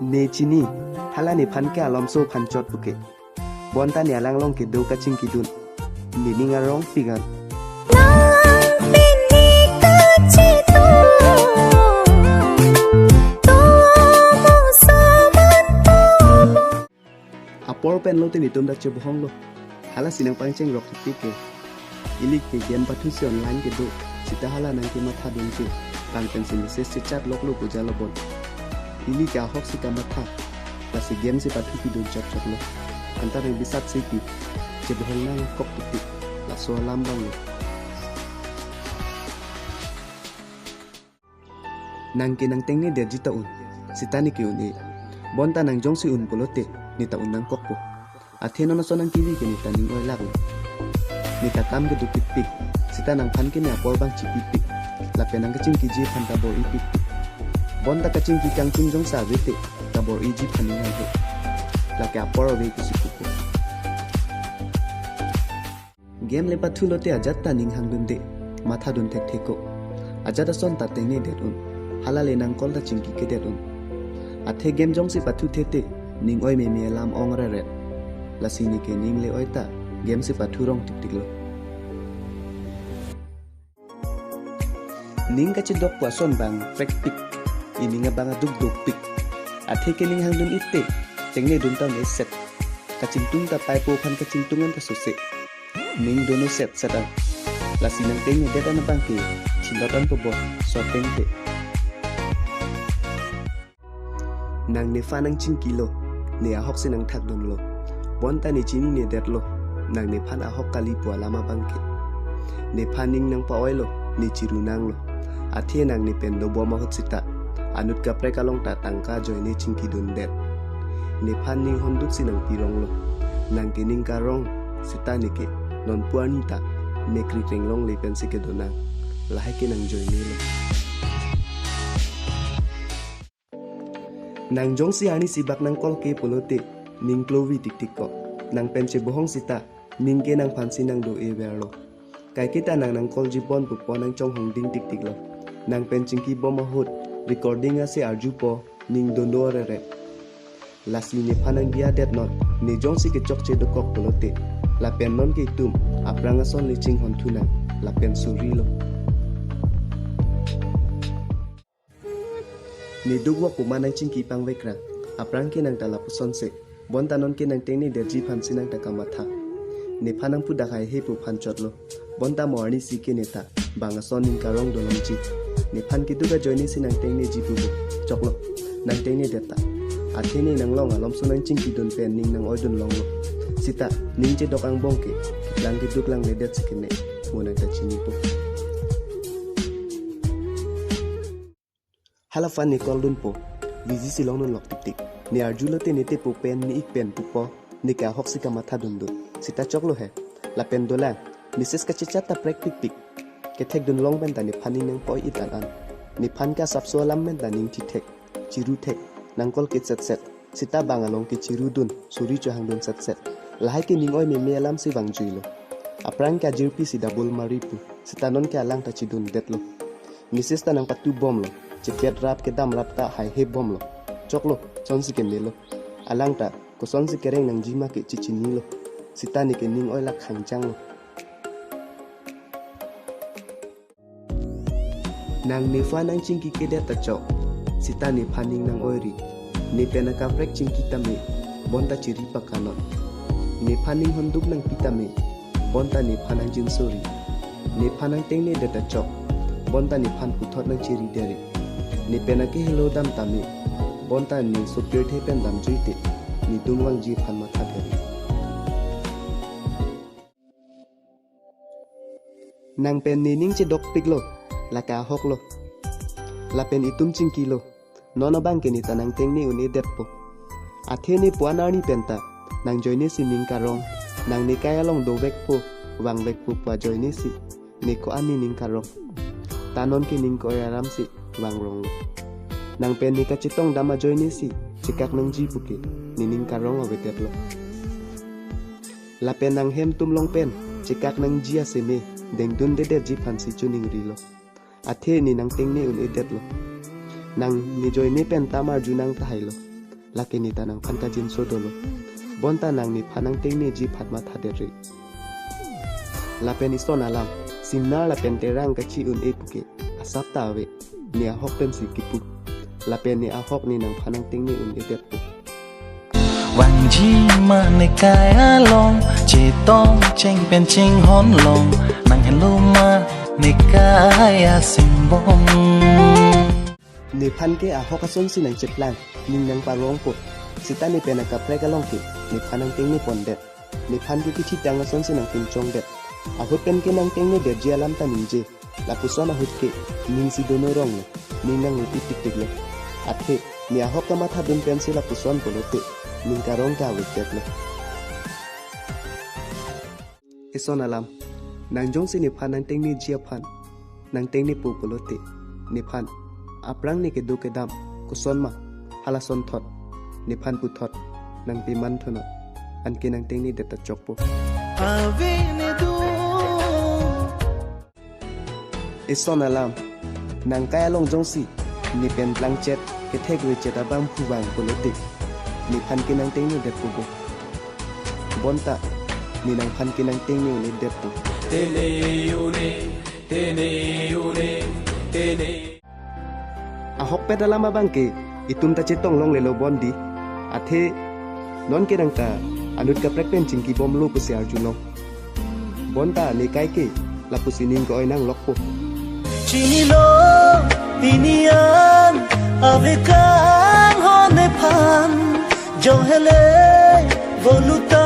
Nechini hala ni phan ke alom so phan chot buke bonta ni alang long ke do ka ching kidun ni ninga rong pigan apor pen lo te ni tum da che bohong lo hala sinang pangcheng rok ti ke ilik ke game pathu se online ke do sita hala nang ke matha dun ke pang pen sin se chat lok lo ko jalo bon ini ka hok si kamatha la si game si pathu ki do chat chat lo antar yang bisat si ki je bohong nang kok ti la so lambang lo nang ke nang teng ni de jita un sitani ke un bonta nang jong si un polote ni ta un nang kok po atheno na so nang tv ke ni ta ning oi lak ni ta tam ke du pik pik sita nang phan ke ni apol bang chi pik pik la pe nang ke ching ki ji phan ta bo i pik bonta ka ching ki kang chung jong sa vete ta bo i ji phan ni nang la ke apor ve ki si ku game le pathu lo te ajat ta ning hang dun de matha dun thek theko ajat son ta te ni de un hala le nang kol ta ching ki ke de un athe game jong si pathu thete ning oi me me lam ong re re la si ni ke ning le oi ta game si pathu rong tik tik lo ning ka chi dok pa son bang practic ini nga bang duk duk pik athe ke ning hang dun itte chengne dun ta ne set ka ching tung ta pai po phan ka ching tungan ta so se ning dono set set a la si nang teng ne da na bang ke chilotan po bo so teng te nang ne fa nang ching kilo ne a hok se nang thak don lo bonta ni chini ne det lo nang ne phan a hok kali po lama bang ke ne phaning nang pa oilo ni chiru nang lo athe nang ni pen do bo ma hot sita anut ka pre kalong ta tangka joy ne ching ki don det ne phaning honduk si nang pirong lo nang ke ning ka rong sita ni ke non puani ta me kri teng long le pen si ke do nang la hai ke nang joy ne lo nang jong si ani si bak nang kol ke polote ning klowi tik tik ko nang penche bohong sita ning ke nang phansi nang do e verlo kai kita nang kol jipon pu po nang chong hong ding tik tik lo nang penching ki bom hot recording a se arju po ning dondo re re lasi ni phanang dia det not ni jong si ke chok che do kok polote la pen non ke tum apranga son le ching hon thuna la pen suri lo ni dugwa ku manang ching ki pang vekra aprang ke nang tala puson se bonta non ke nang teng ni de ji phan sinang ta kamatha ni phanang pu dakai he pu phan chot lo bonta morni si ke neta banga son ning karong dolom ji ni phan ki duga joini sinang teng ni ji pu choklo nang teng ni deta atheni nang long alom sunang ching ki don pen ning nang oidon long lo sita ning je dokang bongke lang ki duk lang le det sikene monang ta chini pu hala fan ni kol dun po vizi silong non lok tik tik ni arjulo te ni te po pen ni ik pen pu po ni ka hok sika matha dun dun sita choklo he la pen dola mises ka chicha ta practic pik ke thek dun long ben ta ni phani nang poi itan an ni phan ka sapso lam men ta ning thi thek chiru thek nang kol ke set set sita bangalong ke chiru dun suri cho hang dun set set la hai ke ning oi me me lam si bang juilo aprang ka jirpi si double maripu sita non ke alang ta chidun det lo mises ta nang patu bom lo chepet rap ke dam rap ta hai he bom lo choklo son si ke lo alang ta ko son si kereng nang jima ke chichini lo sita ni ke ning oi lak khang chang lo nang ne fa nang ching ki ke de ta chok sita ni phaning nang oi ri ne pena ka prek ching ki ta me bonta chiri pa kanon ne phaning honduk nang pita me bonta ni phanang jin sori ne phanang teng ne de ta chok bonta ni phan puthot nang chiri dere ni pena ke hello dam tami bonta ni superior the pen dam juite ni dumwang ji phan ma tha dere nang pen ni ning che dok pik lo la ka hok lo la pen itum ching kilo nono bang ke ni tanang teng ni uni det po athe ni puana ni penta nang joine si ning karong nang ni kaya long do vek po wang vek po pa joine si ni ko ani ning karong tanon ke ning ko aram si wang rong nang pen ni ka chitong dama joine si chikak nang ji puke ni ning karong obetet lo la pen nang hem tum long pen chikak nang ji aseme deng dun de ji phan si chuning ri lo athe ni nang teng ni un edet lo nang ni joine pen tamar junang ta hailo laki ni tanang phan ka jin so dolo bonta nang ni phanang teng ni ji phat ma tha de ri la pen ison alam simnar la pen terang ka chi un e puke asap ta we ni a hok pen si kipu la pen ni a hok ni nang phanang teng ni un e det pu Vàng chi mà này cái long chỉ tông tranh bên tranh hón lòng nàng hẹn lâu mà này cái sinh bông ni phan ke a hok ason si nang chep lang ning nang pa rong pu sita ni pen ka pre ka long ki ni phanang teng ni pon det ni phan ki chi tang ason si nang tin chong det a hot pen ke nang teng ni det je alam ta ning je la pu so na hot ke ning si dono rong le ning nang ni tik tik le athe ni a hok ka ma tha dun pen si la pu son polote ning ka rong ka we tet le ison alam nang jong si ni phan nang teng ni je phan nang teng ni pu polote ni phan aprang ni ke du ke dam ku son ma hala son thot ni phan pu thot nang pi man thono an ke nang teng ni de ta chok pu ave ne du ison alam nang kaya long jong si ni pen plang chet ke thek we chet abam pu bang polote ni phan ke nang teng ni de pu bo bonta ni nang phan ke nang teng ni de pu tene ahok pe dalam abang ke itun ta chetong long le lo bondi athe non ke nang ta anut ka prekpen chingki bom lu pu se arjunong bonta ni kai ke la pu sining ko nang lok pu chini lo inian ave kang hone phan jo hele voluta